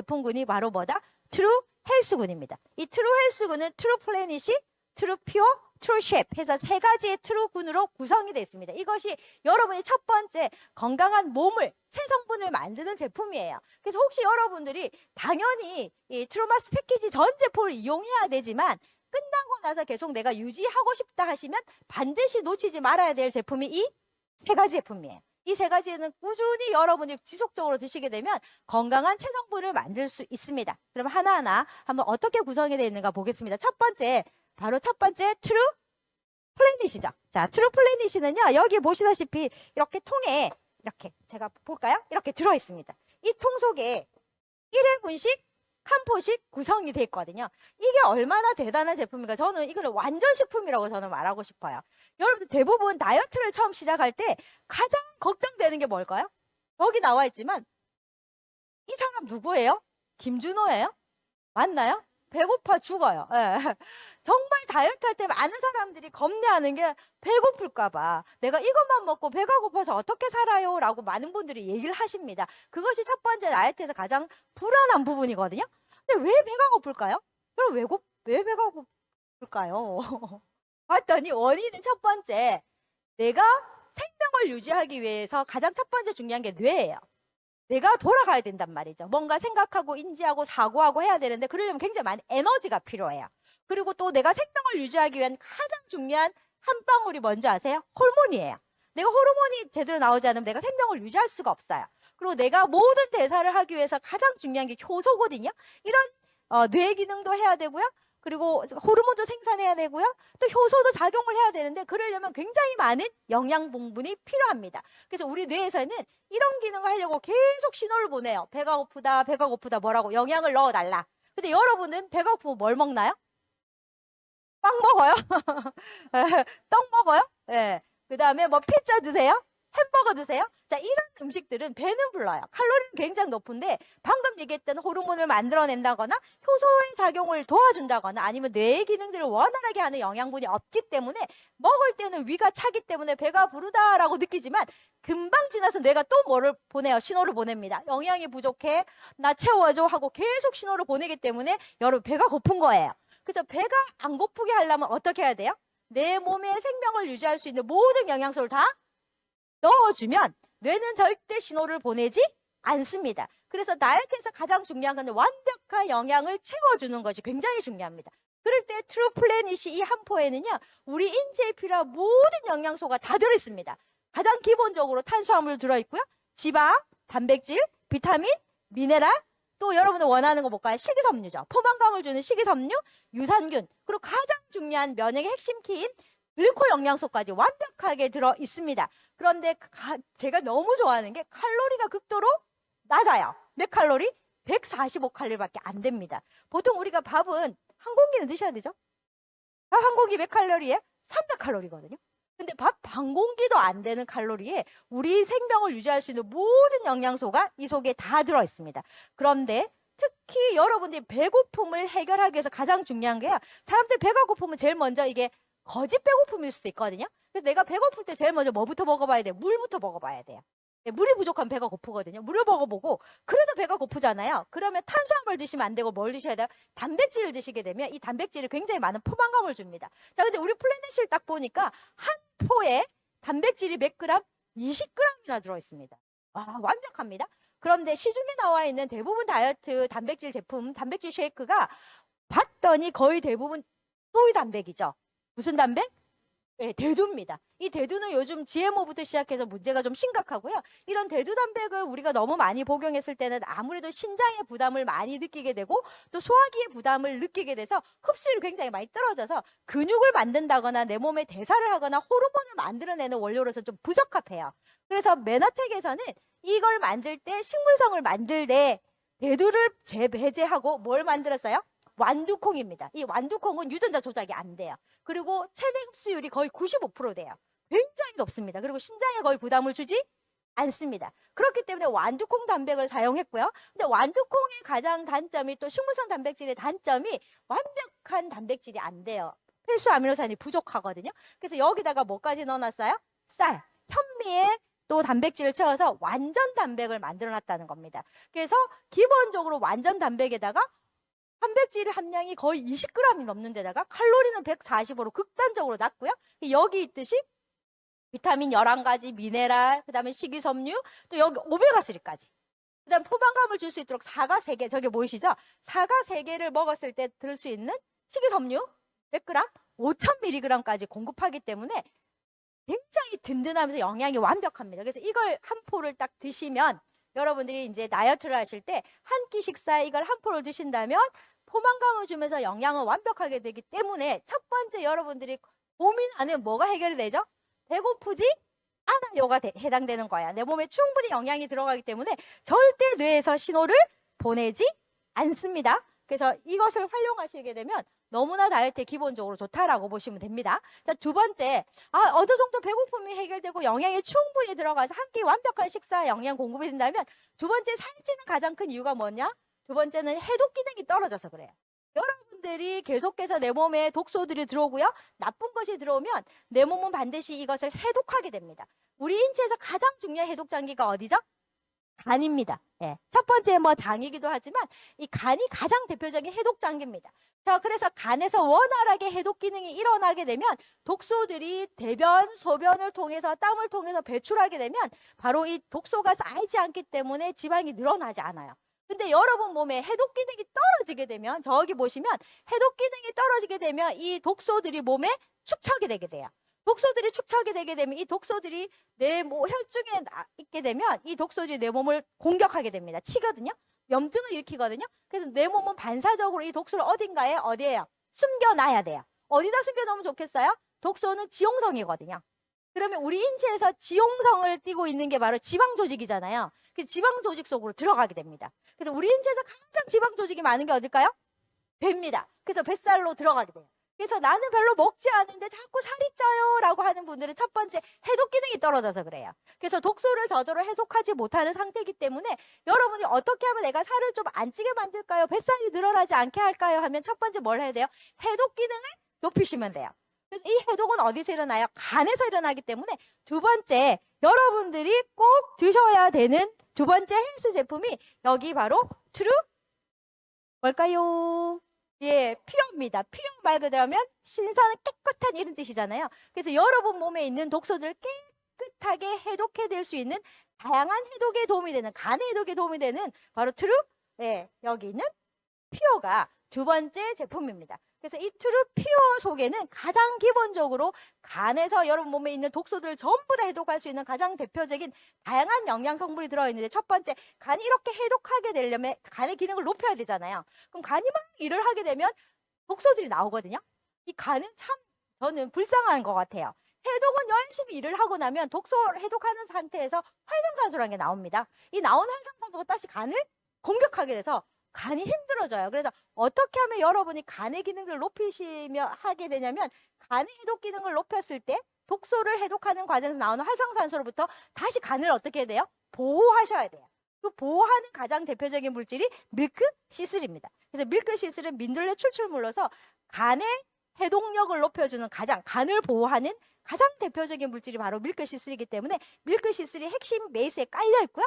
제품군이 바로 뭐다? 트루 헬스군입니다. 이 트루 헬스군은 트루 플래닛이 트루 퓨어, 트루 쉐프 해서 세 가지의 트루군으로 구성이 되어 있습니다. 이것이 여러분이 첫 번째 건강한 몸을, 체성분을 만드는 제품이에요. 그래서 혹시 여러분들이 당연히 이 트루마스 패키지 전 제품을 이용해야 되지만 끝나고 나서 계속 내가 유지하고 싶다 하시면 반드시 놓치지 말아야 될 제품이 이 세 가지 제품이에요. 이 세 가지는 꾸준히 여러분이 지속적으로 드시게 되면 건강한 체성분을 만들 수 있습니다. 그럼 하나하나 한번 어떻게 구성이 되어 있는가 보겠습니다. 바로 첫 번째 트루 플래닛이죠. 자, 트루 플래닛은요, 여기 보시다시피 이렇게 통에 이렇게 제가 볼까요? 이렇게 들어 있습니다. 이 통 속에 1회분씩 한 포씩 구성이 되어 있거든요. 이게 얼마나 대단한 제품인가. 저는 이거는 완전 식품이라고 저는 말하고 싶어요. 여러분 대부분 다이어트를 처음 시작할 때 가장 걱정되는 게 뭘까요? 여기 나와 있지만 이 사람 누구예요? 김준호예요? 맞나요? 배고파 죽어요. 예. 정말 다이어트 할 때 많은 사람들이 겁내하는 게 배고플까 봐. 내가 이것만 먹고 배가 고파서 어떻게 살아요? 라고 많은 분들이 얘기를 하십니다. 그것이 첫 번째 다이어트에서 가장 불안한 부분이거든요. 근데 왜 배가 고플까요? 그럼 왜 배가 고플까요? 봤더니 원인은 첫 번째, 내가 생명을 유지하기 위해서 가장 첫 번째 중요한 게 뇌예요. 내가 돌아가야 된단 말이죠. 뭔가 생각하고 인지하고 사고하고 해야 되는데 그러려면 굉장히 많은 에너지가 필요해요. 그리고 또 내가 생명을 유지하기 위한 가장 중요한 한 방울이 뭔지 아세요? 호르몬이에요. 내가 호르몬이 제대로 나오지 않으면 내가 생명을 유지할 수가 없어요. 그리고 내가 모든 대사를 하기 위해서 가장 중요한 게 효소거든요. 이런 뇌 기능도 해야 되고요. 그리고 호르몬도 생산해야 되고요. 또 효소도 작용을 해야 되는데 그러려면 굉장히 많은 영양 분분이 필요합니다. 그래서 우리 뇌에서는 이런 기능을 하려고 계속 신호를 보내요. 배가 고프다 뭐라고 영양을 넣어달라. 근데 여러분은 배가 고프면 뭘 먹나요? 빵 먹어요? 떡 먹어요? 네. 그 다음에 뭐 피자 드세요? 햄버거 드세요? 자, 이런 음식들은 배는 불러요. 칼로리는 굉장히 높은데 방금 얘기했던 호르몬을 만들어낸다거나 효소의 작용을 도와준다거나 아니면 뇌의 기능들을 원활하게 하는 영양분이 없기 때문에 먹을 때는 위가 차기 때문에 배가 부르다라고 느끼지만 금방 지나서 뇌가 또 뭐를 보내요? 신호를 보냅니다. 영양이 부족해, 나 채워줘 하고 계속 신호를 보내기 때문에 여러분 배가 고픈 거예요. 그래서 배가 안 고프게 하려면 어떻게 해야 돼요? 내 몸의 생명을 유지할 수 있는 모든 영양소를 다 넣어주면 뇌는 절대 신호를 보내지 않습니다. 그래서 다이어트에서 가장 중요한 건 완벽한 영양을 채워주는 것이 굉장히 중요합니다. 그럴 때 트루 플래닛이 이 한 포에는요, 우리 인체에 필요한 모든 영양소가 다 들어있습니다. 가장 기본적으로 탄수화물 들어있고요, 지방, 단백질, 비타민, 미네랄, 또 여러분들 원하는 거 뭘까요? 식이섬유죠. 포만감을 주는 식이섬유, 유산균, 그리고 가장 중요한 면역의 핵심 키인 글리코 영양소까지 완벽하게 들어 있습니다. 그런데 제가 너무 좋아하는 게 칼로리가 극도로 낮아요. 몇 칼로리? 145칼로리밖에 안 됩니다. 보통 우리가 밥은 한 공기는 드셔야 되죠? 밥 한 공기 몇 칼로리예요? 300칼로리거든요. 근데 밥 반 공기도 안 되는 칼로리에 우리 생명을 유지할 수 있는 모든 영양소가 이 속에 다 들어 있습니다. 그런데 특히 여러분들이 배고픔을 해결하기 위해서 가장 중요한 게요. 사람들 배가 고프면 제일 먼저 이게 거짓 배고픔일 수도 있거든요. 그래서 내가 배고플 때 제일 먼저 뭐부터 먹어봐야 돼요? 물부터 먹어봐야 돼요. 물이 부족하면 배가 고프거든요. 물을 먹어보고 그래도 배가 고프잖아요. 그러면 탄수화물 드시면 안 되고 뭘 드셔야 돼요? 단백질을 드시게 되면 이 단백질이 굉장히 많은 포만감을 줍니다. 자, 근데 우리 플래닛을 딱 보니까 한 포에 단백질이 몇 그램? 20g이나 들어있습니다. 와, 완벽합니다. 그런데 시중에 나와 있는 대부분 다이어트 단백질 제품, 단백질 쉐이크가 봤더니 거의 대부분 소위 단백이죠. 무슨 단백? 네, 대두입니다. 이 대두는 요즘 GMO부터 시작해서 문제가 좀 심각하고요. 이런 대두 단백을 우리가 너무 많이 복용했을 때는 아무래도 신장의 부담을 많이 느끼게 되고 또 소화기의 부담을 느끼게 돼서 흡수율이 굉장히 많이 떨어져서 근육을 만든다거나 내 몸에 대사를 하거나 호르몬을 만들어내는 원료로서 좀 부적합해요. 그래서 메나텍에서는 이걸 만들 때 식물성을 만들 때 대두를 배제하고 뭘 만들었어요? 완두콩입니다. 이 완두콩은 유전자 조작이 안 돼요. 그리고 체내 흡수율이 거의 95% 돼요. 굉장히 높습니다. 그리고 신장에 거의 부담을 주지 않습니다. 그렇기 때문에 완두콩 단백을 사용했고요. 근데 완두콩의 가장 단점이 또 식물성 단백질의 단점이 완벽한 단백질이 안 돼요. 필수 아미노산이 부족하거든요. 그래서 여기다가 뭐까지 넣어놨어요? 쌀, 현미의 또 단백질을 채워서 완전 단백을 만들어 놨다는 겁니다. 그래서 기본적으로 완전 단백에다가 단백질 함량이 거의 20g이 넘는 데다가 칼로리는 145로 극단적으로 낮고요. 여기 있듯이 비타민 11가지, 미네랄, 그 다음에 식이섬유, 또 여기 오메가3까지. 그 다음 포만감을 줄 수 있도록 사과 3개, 저게 보이시죠? 사과 3개를 먹었을 때 들 수 있는 식이섬유 100g, 5000mg까지 공급하기 때문에 굉장히 든든하면서 영양이 완벽합니다. 그래서 이걸 한 포를 딱 드시면 여러분들이 이제 다이어트를 하실 때 한 끼 식사에 이걸 한 포를 드신다면 포만감을 주면서 영양은 완벽하게 되기 때문에 첫 번째 여러분들이 고민하는 뭐가 해결이 되죠? 배고프지 않아요가 해당되는 거야. 내 몸에 충분히 영양이 들어가기 때문에 절대 뇌에서 신호를 보내지 않습니다. 그래서 이것을 활용하시게 되면 너무나 다이어트에 기본적으로 좋다라고 보시면 됩니다. 자, 두 번째, 어느 정도 배고픔이 해결되고 영양이 충분히 들어가서 한 끼 완벽한 식사 영양 공급이 된다면 두 번째 살찌는 가장 큰 이유가 뭐냐? 두 번째는 해독 기능이 떨어져서 그래요. 여러분들이 계속해서 내 몸에 독소들이 들어오고요. 나쁜 것이 들어오면 내 몸은 반드시 이것을 해독하게 됩니다. 우리 인체에서 가장 중요한 해독 장기가 어디죠? 간입니다. 예. 첫 번째 장이기도 하지만 이 간이 가장 대표적인 해독 장기입니다. 자, 그래서 간에서 원활하게 해독 기능이 일어나게 되면 독소들이 대변, 소변을 통해서 땀을 통해서 배출하게 되면 바로 이 독소가 쌓이지 않기 때문에 지방이 늘어나지 않아요. 근데 여러분 몸에 해독 기능이 떨어지게 되면 저기 보시면 해독 기능이 떨어지게 되면 이 독소들이 몸에 축적이 되게 돼요. 독소들이 축적이 되게 되면 이 독소들이 내 혈중에 있게 되면 이 독소들이 내 몸을 공격하게 됩니다. 치거든요. 염증을 일으키거든요. 그래서 내 몸은 반사적으로 이 독소를 어디에요? 숨겨놔야 돼요. 어디다 숨겨놓으면 좋겠어요? 독소는 지용성이거든요. 그러면 우리 인체에서 지용성을 띠고 있는 게 바로 지방 조직이잖아요. 그 지방 조직 속으로 들어가게 됩니다. 그래서 우리 인체에서 가장 지방 조직이 많은 게 어딜까요? 배입니다. 그래서 뱃살로 들어가게 돼요. 그래서 나는 별로 먹지 않은데 자꾸 살이 쪄요 라고 하는 분들은 첫 번째 해독 기능이 떨어져서 그래요. 그래서 독소를 저절로 해독하지 못하는 상태이기 때문에 여러분이 어떻게 하면 내가 살을 좀 안 찌게 만들까요? 뱃살이 늘어나지 않게 할까요? 하면 첫 번째 뭘 해야 돼요? 해독 기능을 높이시면 돼요. 그래서 이 해독은 어디서 일어나요? 간에서 일어나기 때문에 두 번째 여러분들이 꼭 드셔야 되는 두 번째 헬스 제품이 여기 바로 트루 뭘까요? 예, 퓨어입니다. 퓨어 말 그대로 하면 신선한 깨끗한 이런 뜻이잖아요. 그래서 여러분 몸에 있는 독소들을 깨끗하게 해독해낼 수 있는 다양한 해독에 도움이 되는 간의 해독에 도움이 되는 바로 트루 예, 여기 있는 퓨어가 두 번째 제품입니다. 그래서 이 트루 퓨어 속에는 가장 기본적으로 간에서 여러분 몸에 있는 독소들을 전부 다 해독할 수 있는 가장 대표적인 다양한 영양 성분이 들어있는데 첫 번째 간이 이렇게 해독하게 되려면 간의 기능을 높여야 되잖아요. 그럼 간이 막 일을 하게 되면 독소들이 나오거든요. 이 간은 참 저는 불쌍한 것 같아요. 해독은 열심히 일을 하고 나면 독소를 해독하는 상태에서 활성산소라는 게 나옵니다. 이 나온 활성산소가 다시 간을 공격하게 돼서 간이 힘들어져요. 그래서 어떻게 하면 여러분이 간의 기능을 높이시며 하게 되냐면 간의 해독 기능을 높였을 때 독소를 해독하는 과정에서 나오는 활성산소로부터 다시 간을 어떻게 해야 돼요? 보호하셔야 돼요. 그 보호하는 가장 대표적인 물질이 밀크시슬입니다. 그래서 밀크시슬은 민들레 추출물로서 간의 해독력을 높여주는 간을 보호하는 가장 대표적인 물질이 바로 밀크시슬이기 때문에 밀크시슬이 핵심 베이스에 깔려 있고요.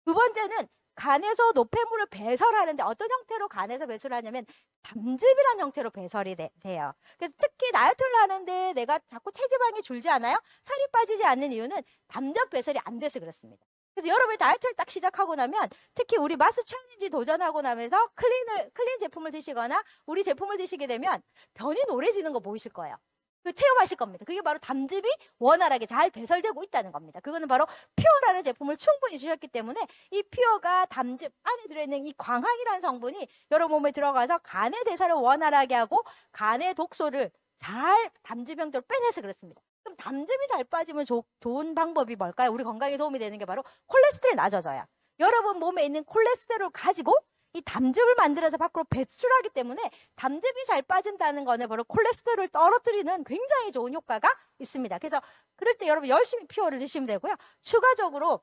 두 번째는 간에서 노폐물을 배설하는데 어떤 형태로 간에서 배설하냐면 담즙이라는 형태로 배설이 돼요. 그래서 특히 다이어트를 하는데 내가 자꾸 체지방이 줄지 않아요? 살이 빠지지 않는 이유는 담즙 배설이 안 돼서 그렇습니다. 그래서 여러분이 다이어트를 딱 시작하고 나면 특히 우리 마스 챌린지 도전하고 나면서 클린 제품을 드시거나 우리 제품을 드시게 되면 변이 노래지는 거 보이실 거예요. 그 체험하실 겁니다. 그게 바로 담즙이 원활하게 잘 배설되고 있다는 겁니다. 그거는 바로 퓨어라는 제품을 충분히 주셨기 때문에 이 퓨어가 담즙 안에 들어있는 이 광항이라는 성분이 여러분 몸에 들어가서 간의 대사를 원활하게 하고 간의 독소를 잘 담즙 형태로 빼내서 그렇습니다. 그럼 담즙이 잘 빠지면 좋은 방법이 뭘까요? 우리 건강에 도움이 되는 게 바로 콜레스테롤이 낮아져요. 여러분 몸에 있는 콜레스테롤을 가지고 이 담즙을 만들어서 밖으로 배출하기 때문에 담즙이 잘 빠진다는 거는 바로 콜레스테롤을 떨어뜨리는 굉장히 좋은 효과가 있습니다. 그래서 그럴 때 여러분 열심히 퓨어를 드시면 되고요. 추가적으로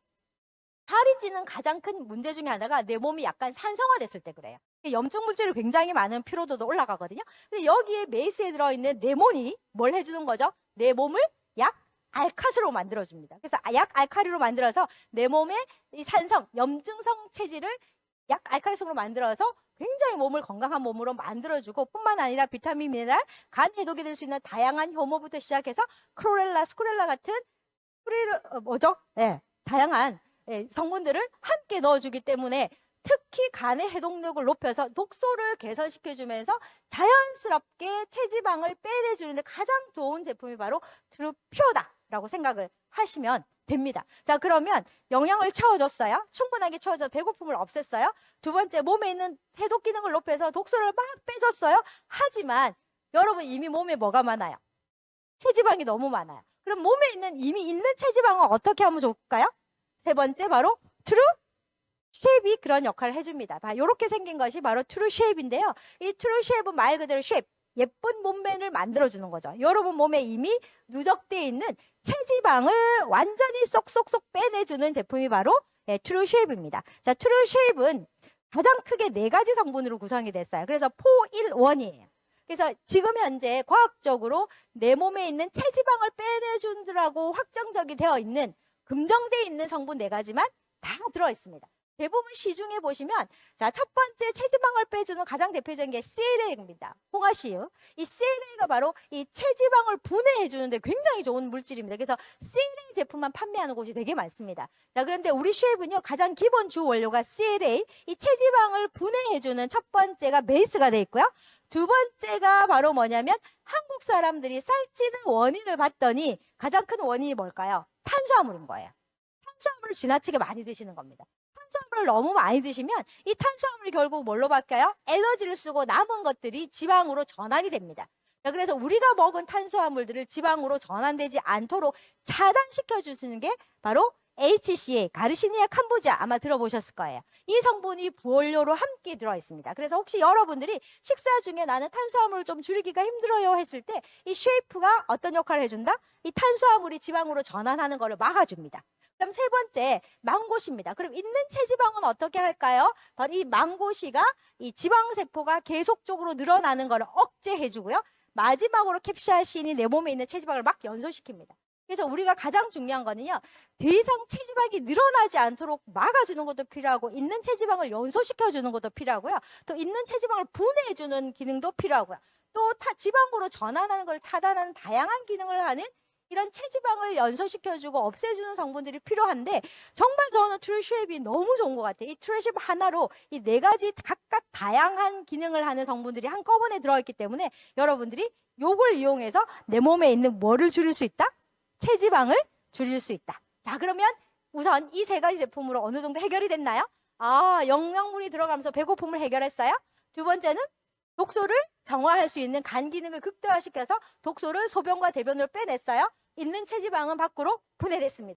살이 찌는 가장 큰 문제 중에 하나가 내 몸이 약간 산성화됐을 때 그래요. 염증 물질이 굉장히 많은 피로도도 올라가거든요. 근데 여기에 베이스에 들어있는 레몬이 뭘 해주는 거죠? 내 몸을 약 알카스로 만들어줍니다. 그래서 약 알칼리로 만들어서 내 몸의 이 산성, 염증성 체질을 약 알칼리성으로 만들어서 굉장히 몸을 건강한 몸으로 만들어주고 뿐만 아니라 비타민, 미네랄, 간 해독이 될 수 있는 다양한 효모부터 시작해서 크로렐라, 스쿠렐라 같은 다양한 성분들을 함께 넣어주기 때문에 특히 간의 해독력을 높여서 독소를 개선시켜주면서 자연스럽게 체지방을 빼내주는데 가장 좋은 제품이 바로 트루퓨어다라고 생각을 하시면 됩니다. 자, 그러면 영양을 채워줬어요. 충분하게 채워줘 배고픔을 없앴어요. 두 번째, 몸에 있는 해독 기능을 높여서 독소를 막 빼줬어요. 하지만 여러분 이미 몸에 뭐가 많아요? 체지방이 너무 많아요. 그럼 몸에 이미 있는 체지방을 어떻게 하면 좋을까요? 세 번째, 바로 트루 쉐입이 그런 역할을 해줍니다. 이렇게 생긴 것이 바로 트루 쉐입인데요. 이 트루 쉐입은 말 그대로 쉐입, 예쁜 몸매를 만들어주는 거죠. 여러분 몸에 이미 누적되어 있는 체지방을 완전히 쏙쏙쏙 빼내주는 제품이 바로 트루 쉐입입니다. 자, 트루 쉐입은 가장 크게 4가지 성분으로 구성이 됐어요. 그래서 4-1-1이에요. 그래서 지금 현재 과학적으로 내 몸에 있는 체지방을 빼내준다고 확정적이 되어 있는 검증되어 있는 성분 4가지만 다 들어있습니다. 대부분 시중에 보시면 자, 첫 번째 체지방을 빼주는 가장 대표적인 게 CLA입니다. 홍화씨유. 이 CLA가 바로 이 체지방을 분해해 주는데 굉장히 좋은 물질입니다. 그래서 CLA 제품만 판매하는 곳이 되게 많습니다. 자, 그런데 우리 쉐입은요, 가장 기본 주 원료가 CLA, 이 체지방을 분해해 주는 첫 번째가 베이스가 돼 있고요. 두 번째가 바로 뭐냐면 한국 사람들이 살찌는 원인을 봤더니 가장 큰 원인이 뭘까요? 탄수화물인 거예요. 탄수화물을 지나치게 많이 드시는 겁니다. 탄수화물을 너무 많이 드시면 이 탄수화물이 결국 뭘로 바뀌어요? 에너지를 쓰고 남은 것들이 지방으로 전환이 됩니다. 자, 그래서 우리가 먹은 탄수화물들을 지방으로 전환되지 않도록 차단시켜 주시는 게 바로 HCA, 가르시니아 캄보지아 아마 들어보셨을 거예요. 이 성분이 부원료로 함께 들어있습니다. 그래서 혹시 여러분들이 식사 중에 나는 탄수화물을 좀 줄이기가 힘들어요 했을 때 이 쉐이프가 어떤 역할을 해준다? 이 탄수화물이 지방으로 전환하는 것을 막아줍니다. 그다음 세 번째, 망고시입니다. 그럼 있는 체지방은 어떻게 할까요? 바로 이 망고시가 이 지방세포가 계속적으로 늘어나는 것을 억제해주고요. 마지막으로 캡사이신이 내 몸에 있는 체지방을 막 연소시킵니다. 그래서 우리가 가장 중요한 거는요, 더 이상 체지방이 늘어나지 않도록 막아주는 것도 필요하고 있는 체지방을 연소시켜주는 것도 필요하고요. 또 있는 체지방을 분해해주는 기능도 필요하고요. 또 지방으로 전환하는 걸 차단하는 다양한 기능을 하는 이런 체지방을 연소시켜주고 없애주는 성분들이 필요한데 정말 저는 트루쉐입이 너무 좋은 것 같아요. 이 트루쉐입 하나로 이 4가지 각각 다양한 기능을 하는 성분들이 한꺼번에 들어있기 때문에 여러분들이 요걸 이용해서 내 몸에 있는 뭐를 줄일 수 있다? 체지방을 줄일 수 있다. 자, 그러면 우선 이 3가지 제품으로 어느 정도 해결이 됐나요? 아, 영양분이 들어가면서 배고픔을 해결했어요. 두 번째는 독소를 정화할 수 있는 간 기능을 극대화시켜서 독소를 소변과 대변으로 빼냈어요. 있는 체지방은 밖으로 분해됐습니다.